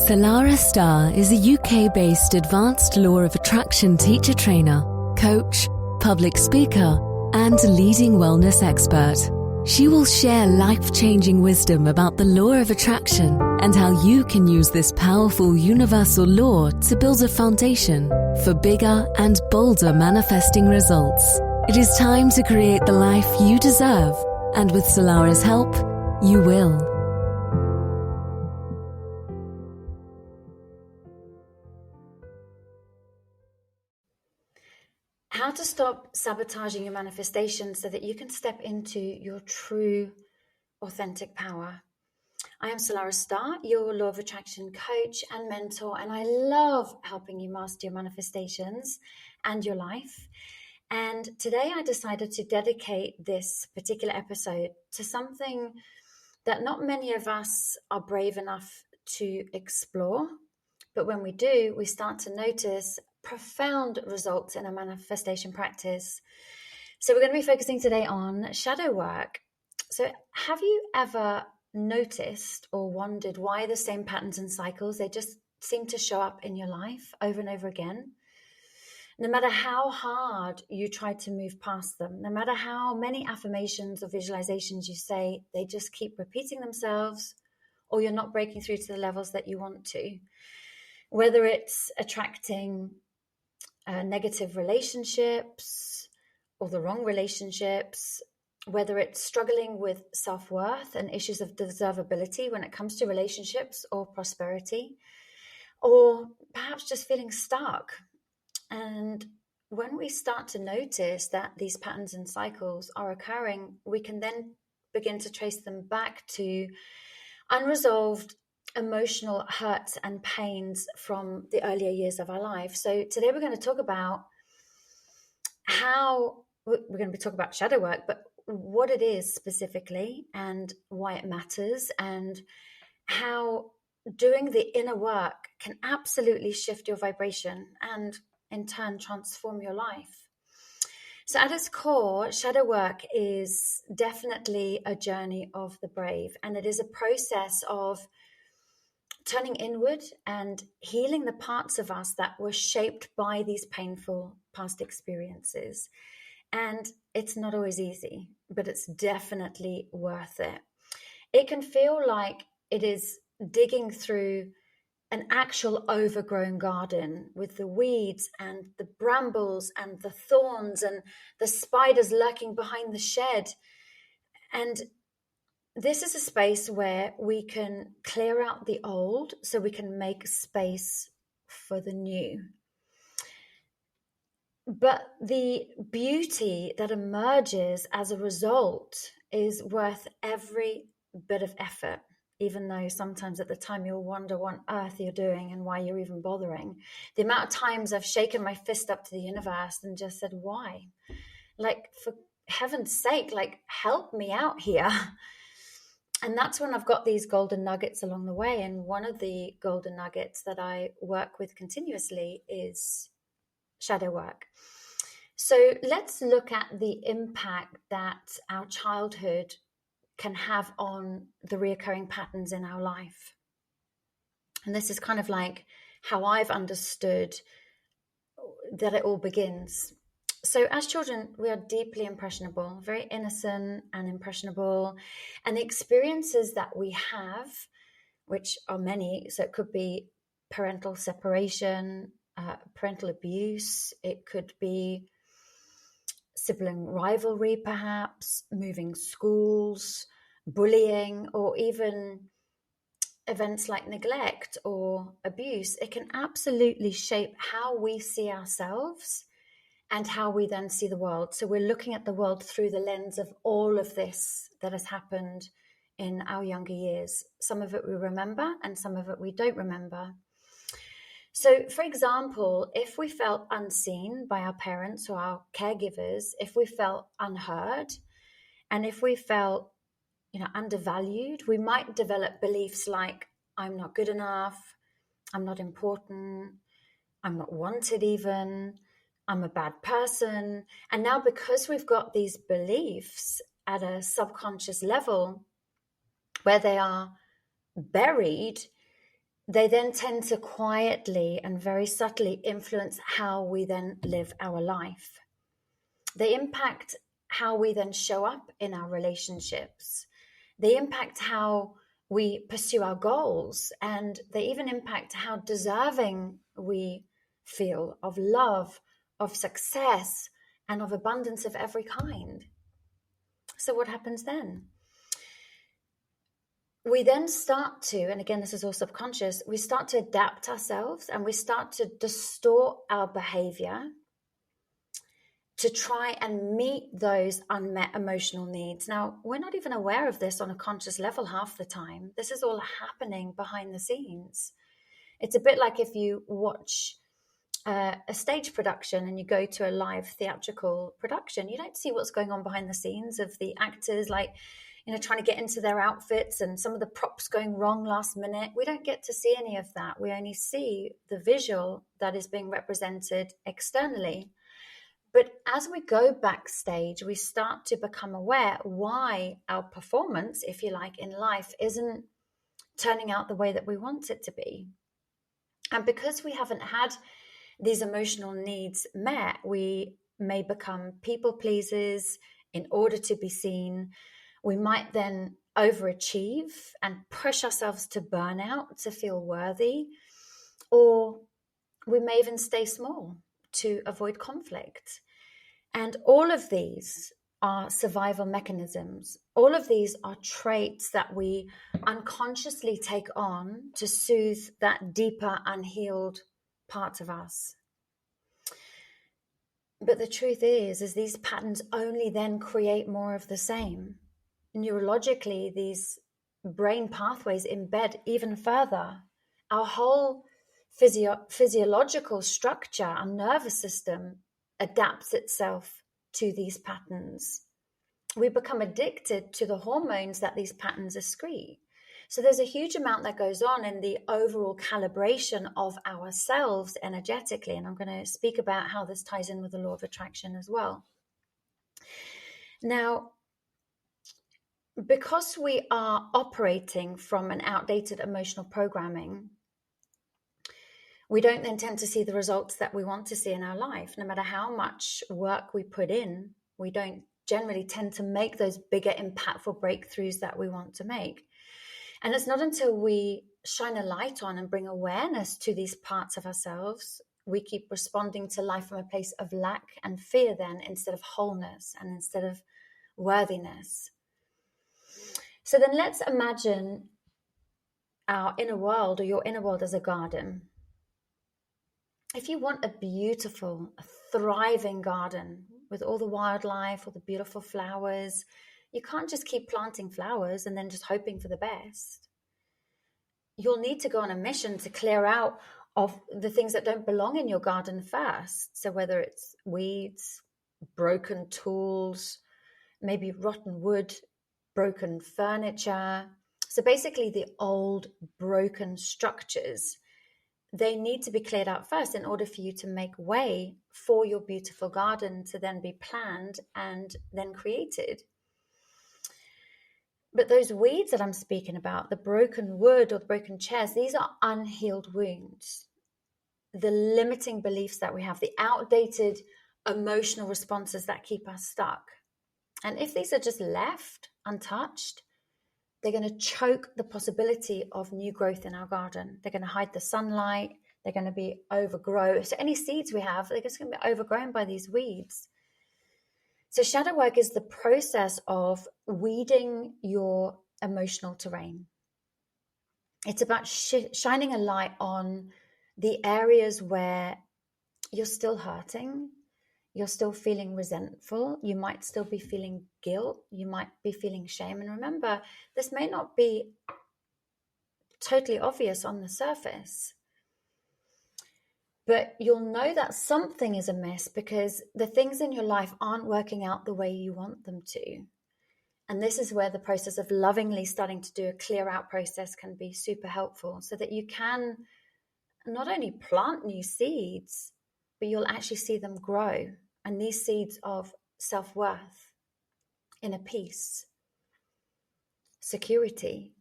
Salarah Starre is a UK-based advanced law of attraction teacher trainer, coach, public speaker, and leading wellness expert. She will share life-changing wisdom about the law of attraction and how you can use this powerful universal law to build a foundation for bigger and bolder manifesting results. It is time to create the life you deserve, and with Salarah's help, you will. How to stop sabotaging your manifestation so that you can step into your true, authentic power. I am Salarah Starre, your law of attraction coach and mentor, and I love helping you master your manifestations and your life. And today I decided to dedicate this particular episode to something that not many of us are brave enough to explore. But when we do, we start to notice profound results in our manifestation practice. So we're going to be focusing today on shadow work. So have you ever noticed or wondered why the same patterns and cycles, they just seem to show up in your life over and over again? No matter how hard you try to move past them, no matter how many affirmations or visualizations you say, they just keep repeating themselves, or you're not breaking through to the levels that you want to. Whether it's attracting negative relationships or the wrong relationships, whether it's struggling with self-worth and issues of deservability when it comes to relationships or prosperity, or perhaps just feeling stuck. And when we start to notice that these patterns and cycles are occurring, we can then begin to trace them back to unresolved emotional hurts and pains from the earlier years of our life. So today we're going to talk about how we're going to be talking about shadow work, but what it is specifically and why it matters, and how doing the inner work can absolutely shift your vibration and in turn transform your life. So at its core, shadow work is definitely a journey of the brave, and it is a process of turning inward and healing the parts of us that were shaped by these painful past experiences. And it's not always easy, but it's definitely worth it. It can feel like it is digging through an actual overgrown garden with the weeds and the brambles and the thorns and the spiders lurking behind the shed. And this is a space where we can clear out the old so we can make space for the new. But the beauty that emerges as a result is worth every bit of effort, even though sometimes at the time you'll wonder what on earth you're doing and why you're even bothering. The amount of times I've shaken my fist up to the universe and just said, why? Like, for heaven's sake, like, help me out here. And that's when I've got these golden nuggets along the way. And one of the golden nuggets that I work with continuously is shadow work. So let's look at the impact that our childhood can have on the reoccurring patterns in our life. And this is kind of like how I've understood that it all begins. So as children, we are deeply impressionable, very innocent and impressionable. And the experiences that we have, which are many, so it could be parental separation, parental abuse, it could be sibling rivalry, perhaps, moving schools, bullying, or even events like neglect or abuse. It can absolutely shape how we see ourselves and how we then see the world. So we're looking at the world through the lens of all of this that has happened in our younger years. Some of it we remember and some of it we don't remember. So, for example, if we felt unseen by our parents or our caregivers, if we felt unheard, and if we felt, undervalued, we might develop beliefs like, I'm not good enough, I'm not important, I'm not wanted even, I'm a bad person. And now because we've got these beliefs at a subconscious level where they are buried, they then tend to quietly and very subtly influence how we then live our life. They impact how we then show up in our relationships. They impact how we pursue our goals, and they even impact how deserving we feel of love, of success, and of abundance of every kind. So what happens then? We then start to, and again, this is all subconscious, we start to adapt ourselves and we start to distort our behavior to try and meet those unmet emotional needs. Now, we're not even aware of this on a conscious level half the time. This is all happening behind the scenes. It's a bit like if you watch a stage production and you go to a live theatrical production, you don't see what's going on behind the scenes of the actors, like, trying to get into their outfits and some of the props going wrong last minute. We don't get to see any of that. We only see the visual that is being represented externally. But as we go backstage, we start to become aware why our performance, if you like, in life isn't turning out the way that we want it to be. And because we haven't had these emotional needs met, we may become people pleasers in order to be seen. We might then overachieve and push ourselves to burnout to feel worthy, or we may even stay small to avoid conflict. And all of these are survival mechanisms. All of these are traits that we unconsciously take on to soothe that deeper, unhealed part of us. But the truth is these patterns only then create more of the same. Neurologically, these brain pathways embed even further. Our whole physiological structure, our nervous system, adapts itself to these patterns. We become addicted to the hormones that these patterns excrete. So there's a huge amount that goes on in the overall calibration of ourselves energetically. And I'm going to speak about how this ties in with the law of attraction as well. Now, because we are operating from an outdated emotional programming, we don't then tend to see the results that we want to see in our life. No matter how much work we put in, we don't generally tend to make those bigger, impactful breakthroughs that we want to make. And it's not until we shine a light on and bring awareness to these parts of ourselves, we keep responding to life from a place of lack and fear then, instead of wholeness and instead of worthiness. So then let's imagine our inner world, or your inner world, as a garden. If you want a beautiful, a thriving garden with all the wildlife, all the beautiful flowers, you can't just keep planting flowers and then just hoping for the best. You'll need to go on a mission to clear out of the things that don't belong in your garden first. So whether it's weeds, broken tools, maybe rotten wood, broken furniture. So basically the old broken structures, they need to be cleared out first in order for you to make way for your beautiful garden to then be planned and then created. But those weeds that I'm speaking about, the broken wood or the broken chairs, these are unhealed wounds. The limiting beliefs that we have, the outdated emotional responses that keep us stuck. And if these are just left untouched, they're going to choke the possibility of new growth in our garden. They're going to hide the sunlight. They're going to be overgrown. So any seeds we have, they're just going to be overgrown by these weeds. So shadow work is the process of weeding your emotional terrain. It's about shining a light on the areas where you're still hurting, you're still feeling resentful, you might still be feeling guilt, you might be feeling shame. And remember, this may not be totally obvious on the surface, but you'll know that something is amiss because the things in your life aren't working out the way you want them to. And this is where the process of lovingly starting to do a clear out process can be super helpful, so that you can not only plant new seeds, but you'll actually see them grow. And these seeds of self-worth, inner peace, security,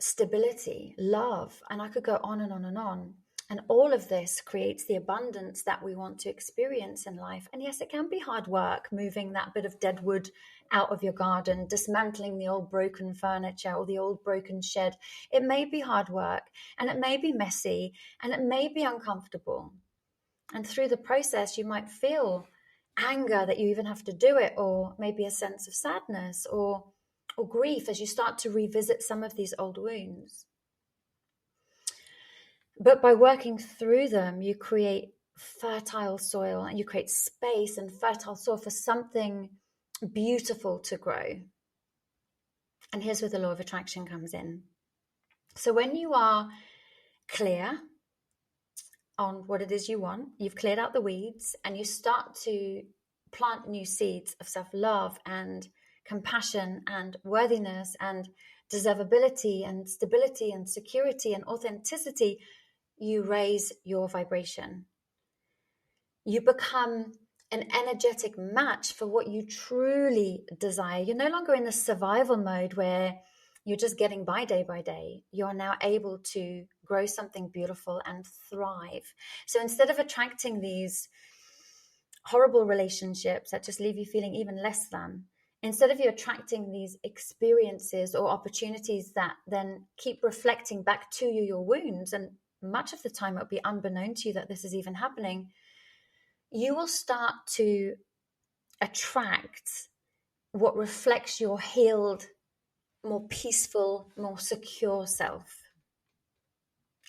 stability, love, and I could go on and on and on. And all of this creates the abundance that we want to experience in life. And yes, it can be hard work moving that bit of dead wood out of your garden, dismantling the old broken furniture or the old broken shed. It may be hard work, and it may be messy, and it may be uncomfortable. And through the process, you might feel anger that you even have to do it, or maybe a sense of sadness or grief as you start to revisit some of these old wounds. But by working through them, you create fertile soil, and you create space and fertile soil for something beautiful to grow. And here's where the law of attraction comes in. So when you are clear on what it is you want, you've cleared out the weeds, and you start to plant new seeds of self-love and compassion and worthiness and deservability and stability and security and authenticity, you raise your vibration. You become an energetic match for what you truly desire. You're no longer in the survival mode where you're just getting by day. You're now able to grow something beautiful and thrive. So instead of attracting these horrible relationships that just leave you feeling even less than, instead of you attracting these experiences or opportunities that then keep reflecting back to you your wounds, and much of the time it'll be unbeknown to you that this is even happening, you will start to attract what reflects your healed, more peaceful, more secure self.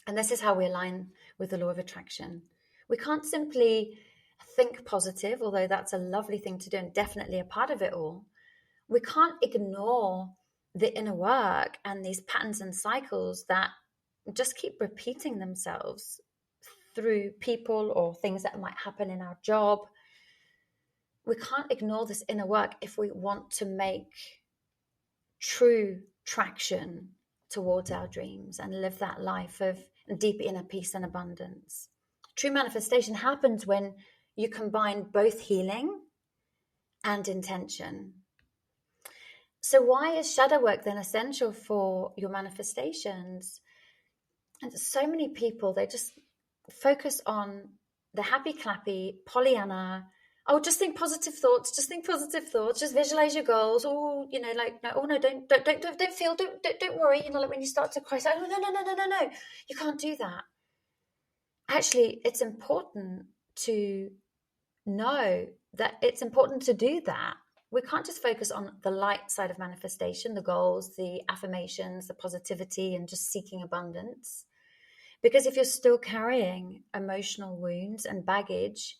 And this is how we align with the law of attraction. We can't simply think positive, although that's a lovely thing to do and definitely a part of it all. We can't ignore the inner work and these patterns and cycles that just keep repeating themselves through people or things that might happen in our job. We can't ignore this inner work if we want to make true traction towards our dreams and live that life of deep inner peace and abundance. True manifestation happens when you combine both healing and intention. So why is shadow work then essential for your manifestations? And so many people, they just focus on the happy clappy Pollyanna. Oh, just think positive thoughts. Just think positive thoughts. Just visualize your goals. Oh, you know, like no. Oh no, don't feel. Don't worry. You know, like when you start to cry, say, oh no. You can't do that. Actually, it's important to know that it's important to do that. We can't just focus on the light side of manifestation, the goals, the affirmations, the positivity, and just seeking abundance. Because if you're still carrying emotional wounds and baggage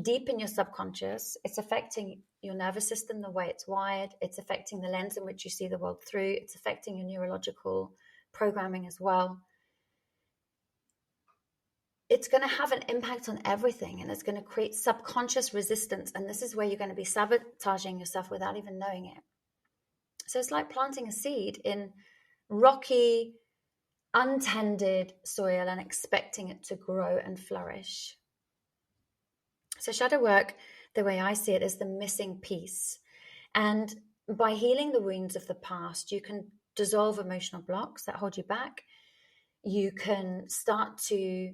deep in your subconscious, it's affecting your nervous system, the way it's wired. It's affecting the lens in which you see the world through. It's affecting your neurological programming as well. It's going to have an impact on everything, and it's going to create subconscious resistance. And this is where you're going to be sabotaging yourself without even knowing it. So it's like planting a seed in rocky, untended soil and expecting it to grow and flourish. So shadow work, the way I see it, is the missing piece. And by healing the wounds of the past, you can dissolve emotional blocks that hold you back. You can start to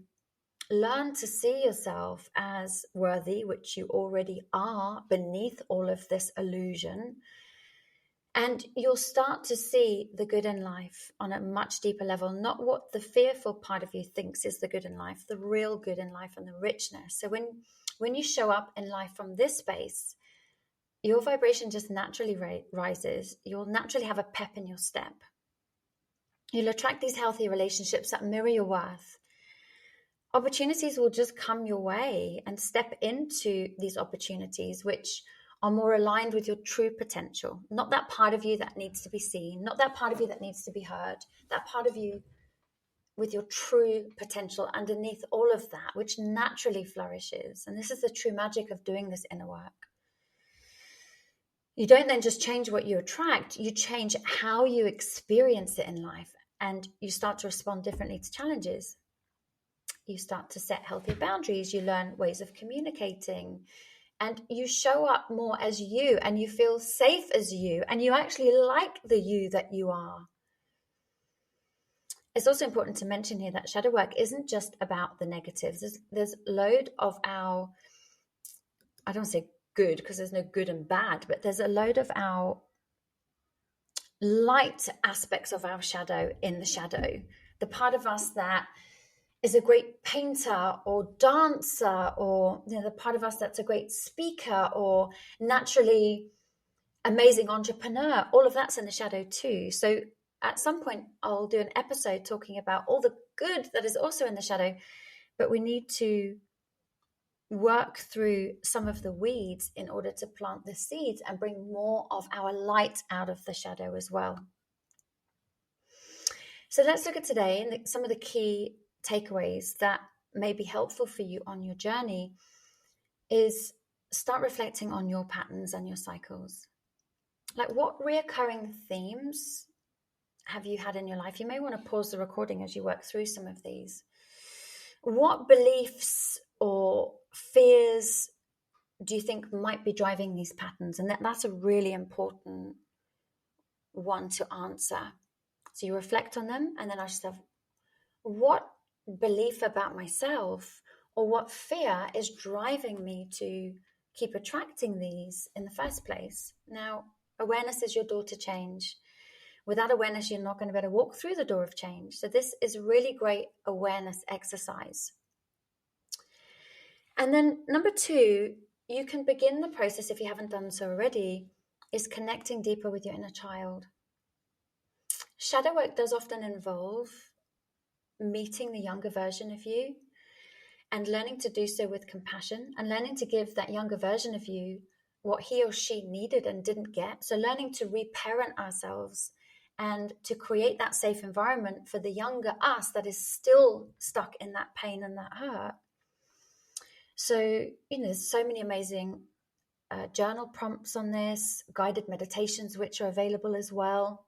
learn to see yourself as worthy, which you already are beneath all of this illusion. And you'll start to see the good in life on a much deeper level, not what the fearful part of you thinks is the good in life, the real good in life and the richness. So when you show up in life from this space, your vibration just naturally rises. You'll naturally have a pep in your step. You'll attract these healthy relationships that mirror your worth. Opportunities will just come your way, and step into these opportunities which are more aligned with your true potential. Not that part of you that needs to be seen, not that part of you that needs to be heard, that part of you with your true potential underneath all of that, which naturally flourishes. And this is the true magic of doing this inner work. You don't then just change what you attract, you change how you experience it in life, and you start to respond differently to challenges. You start to set healthy boundaries, you learn ways of communicating, and you show up more as you, and you feel safe as you, and you actually like the you that you are. it's also important to mention here that shadow work isn't just about the negatives. There's a load of our, I don't say good because there's no good and bad, but there's a load of our light aspects of our shadow in the shadow. The part of us that is a great painter or dancer, or the part of us that's a great speaker or naturally amazing entrepreneur, all of that's in the shadow too. So at some point I'll do an episode talking about all the good that is also in the shadow, but we need to work through some of the weeds in order to plant the seeds and bring more of our light out of the shadow as well. So let's look at today and some of the key takeaways that may be helpful for you on your journey is start reflecting on your patterns and your cycles. Like, what reoccurring themes have you had in your life? You may want to pause the recording as you work through some of these. What beliefs or fears do you think might be driving these patterns? And that's a really important one to answer. So you reflect on them and then ask yourself, what belief about myself or what fear is driving me to keep attracting these in the first place? Now, awareness is your door to change. Without awareness, you're not going to be able to walk through the door of change. So this is a really great awareness exercise. And then number 2, you can begin the process, if you haven't done so already, is connecting deeper with your inner child. Shadow work does often involve meeting the younger version of you and learning to do so with compassion and learning to give that younger version of you what he or she needed and didn't get. So learning to reparent ourselves and to create that safe environment for the younger us that is still stuck in that pain and that hurt. So, there's so many amazing journal prompts on this, guided meditations, which are available as well.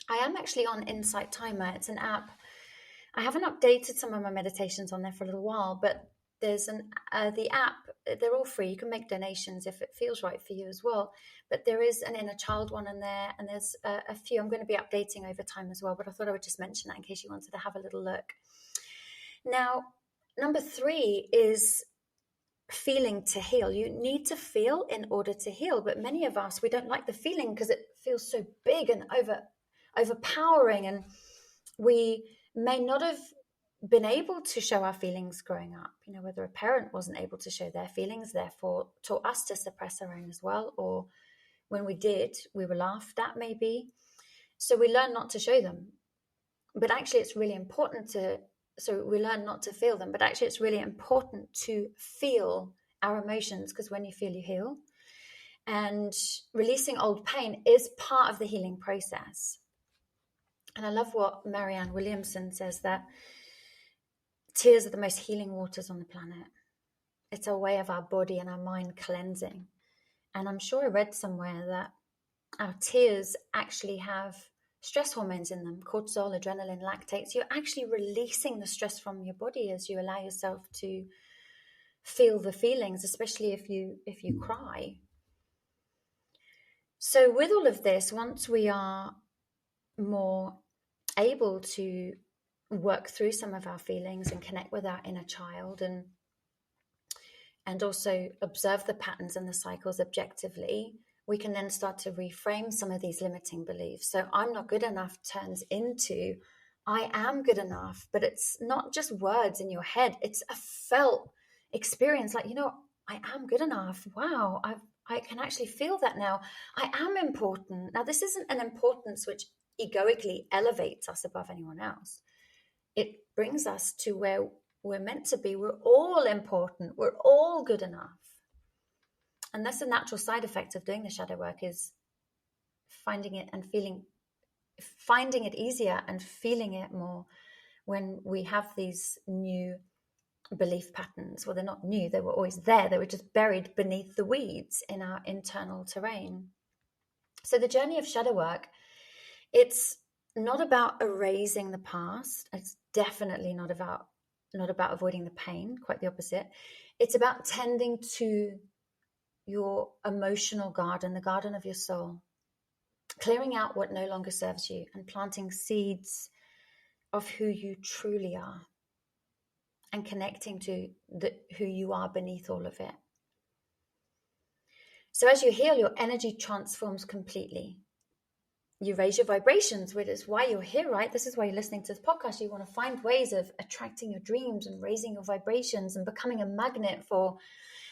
I am actually on Insight Timer. It's an app. I haven't updated some of my meditations on there for a little while, but there's the app, they're all free. You can make donations if it feels right for you as well. But there is an inner child one in there, and there's a few I'm going to be updating over time as well. But I thought I would just mention that in case you wanted to have a little look. Now, number 3 is feeling to heal. You need to feel in order to heal. But many of us, we don't like the feeling because it feels so big and overpowering, and we may not have been able to show our feelings growing up, whether a parent wasn't able to show their feelings, therefore taught us to suppress our own as well, or when we did, we were laughed at maybe. So we learn not to show them. But actually it's really important so we learn not to feel them, but actually it's really important to feel our emotions, because when you feel, you heal. And releasing old pain is part of the healing process. And I love what Marianne Williamson says, that tears are the most healing waters on the planet. It's a way of our body and our mind cleansing. And I'm sure I read somewhere that our tears actually have stress hormones in them, cortisol, adrenaline, lactate. So you're actually releasing the stress from your body as you allow yourself to feel the feelings, especially if you cry. So with all of this, once we are more able to work through some of our feelings and connect with our inner child and also observe the patterns and the cycles objectively, we can then start to reframe some of these limiting beliefs. So I'm not good enough turns into I am good enough, but it's not just words in your head. It's a felt experience. Like, I am good enough. Wow. I can actually feel that now. I am important. Now, this isn't an importance which egoically elevates us above anyone else. It brings us to where we're meant to be. We're all important. We're all good enough. And that's a natural side effect of doing the shadow work, is finding it easier and feeling it more when we have these new belief patterns. Well, they're not new, they were always there. They were just buried beneath the weeds in our internal terrain. So the journey of shadow work, it's not about erasing the past. It's definitely not about avoiding the pain, quite the opposite. It's about tending to your emotional garden, the garden of your soul, clearing out what no longer serves you and planting seeds of who you truly are and connecting to who you are beneath all of it. So as you heal, your energy transforms completely. You raise your vibrations, which is why you're here, right? This is why you're listening to this podcast. You want to find ways of attracting your dreams and raising your vibrations and becoming a magnet for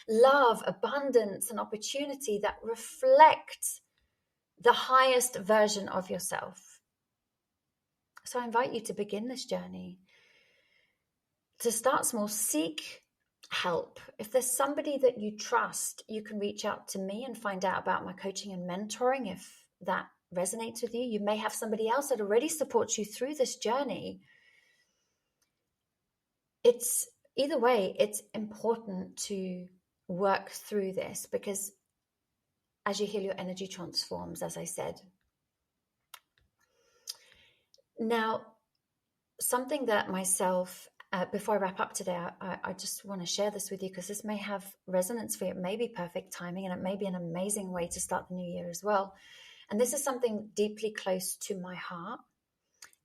love, abundance, and opportunity that reflect the highest version of yourself. So I invite you to begin this journey. To start small, seek help. If there's somebody that you trust, you can reach out to me and find out about my coaching and mentoring if that resonates with you. You may have somebody else that already supports you through this journey. It's either way, it's important to work through this, because as you heal, your energy transforms, as I said. Now, something that myself, before I wrap up today, I just want to share this with you, because this may have resonance for you. It may be perfect timing, and it may be an amazing way to start the new year as well. And this is something deeply close to my heart.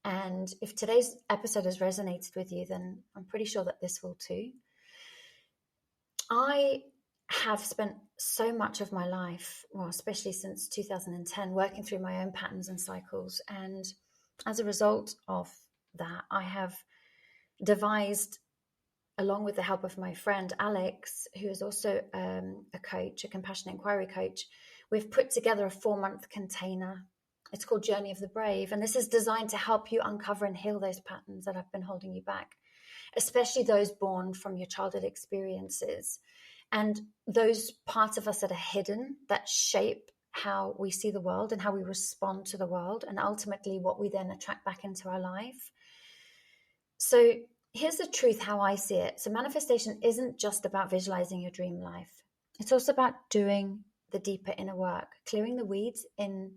And if today's episode has resonated with you, then I'm pretty sure that this will too. I have spent so much of my life, well, especially since 2010, working through my own patterns and cycles. And as a result of that, I have devised, along with the help of my friend Alex, who is also a coach, a compassion inquiry coach, we've put together a 4-month container. It's called Journey of the Brave. And this is designed to help you uncover and heal those patterns that have been holding you back, especially those born from your childhood experiences. And those parts of us that are hidden, that shape how we see the world and how we respond to the world, and ultimately what we then attract back into our life. So here's the truth, how I see it. So manifestation isn't just about visualizing your dream life. It's also about doing the deeper inner work, clearing the weeds in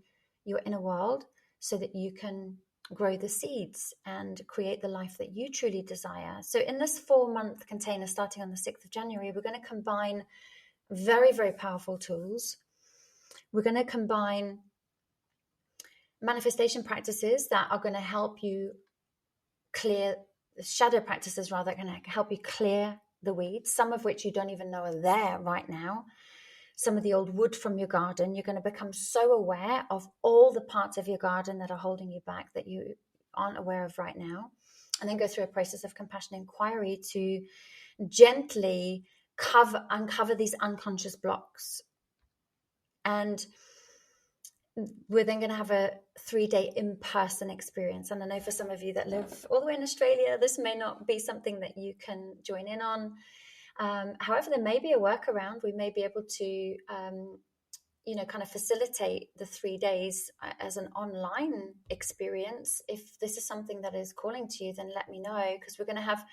your inner world so that you can grow the seeds and create the life that you truly desire. So in this 4-month container, starting on the 6th of January, we're going to combine very, very powerful tools. We're going to combine manifestation practices that are going to help you clear, shadow practices rather, going to help you clear the weeds, some of which you don't even know are there right now. Some of the old wood from your garden, you're going to become so aware of all the parts of your garden that are holding you back that you aren't aware of right now. And then go through a process of compassion inquiry to gently uncover these unconscious blocks. And we're then going to have a 3-day in-person experience. And I know for some of you that live all the way in Australia, this may not be something that you can join in on. However, there may be a workaround. We may be able to, kind of facilitate the 3 days as an online experience. If this is something that is calling to you, then let me know, because we're going to have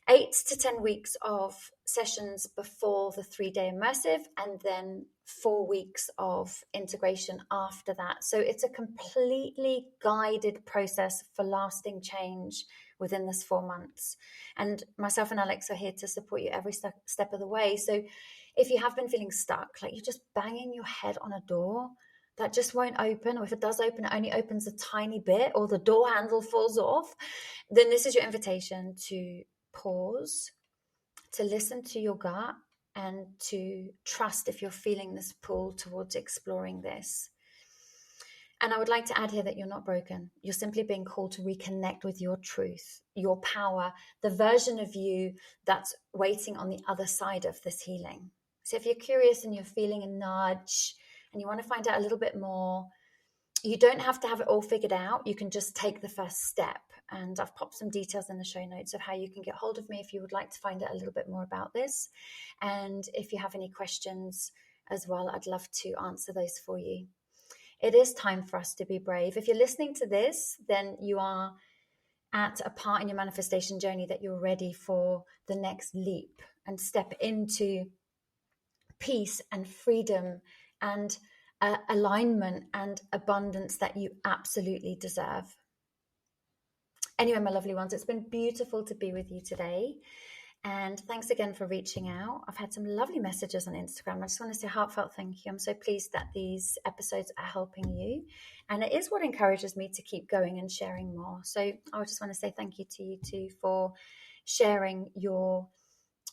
8 to 10 weeks of sessions before the 3-day immersive, and then 4 weeks of integration after that. So it's a completely guided process for lasting change within this 4 months. And myself and Alex are here to support you every step of the way. So if you have been feeling stuck, like you're just banging your head on a door that just won't open, or if it does open, it only opens a tiny bit, or the door handle falls off, then this is your invitation to pause, to listen to your gut, and to trust if you're feeling this pull towards exploring this. And I would like to add here that you're not broken. You're simply being called to reconnect with your truth, your power, the version of you that's waiting on the other side of this healing. So if you're curious and you're feeling a nudge and you want to find out a little bit more, you don't have to have it all figured out. You can just take the first step. And I've popped some details in the show notes of how you can get hold of me if you would like to find out a little bit more about this. And if you have any questions as well, I'd love to answer those for you. It is time for us to be brave. If you're listening to this, then you are at a part in your manifestation journey that you're ready for the next leap and step into peace and freedom and alignment and abundance that you absolutely deserve. Anyway, my lovely ones, it's been beautiful to be with you today. And thanks again for reaching out. I've had some lovely messages on Instagram. I just want to say a heartfelt thank you. I'm so pleased that these episodes are helping you. And it is what encourages me to keep going and sharing more. So I just want to say thank you to you too for sharing your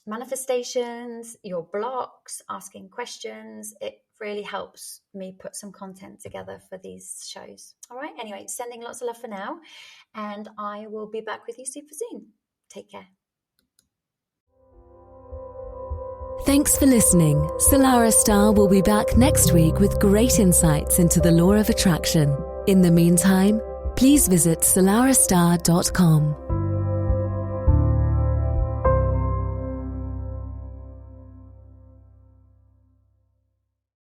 manifestations, your blocks, asking questions. It really helps me put some content together for these shows. All right. Anyway, sending lots of love for now. And I will be back with you super soon. Take care. Thanks for listening. Salarah Starre will be back next week with great insights into the law of attraction. In the meantime, please visit salarahstarre.com.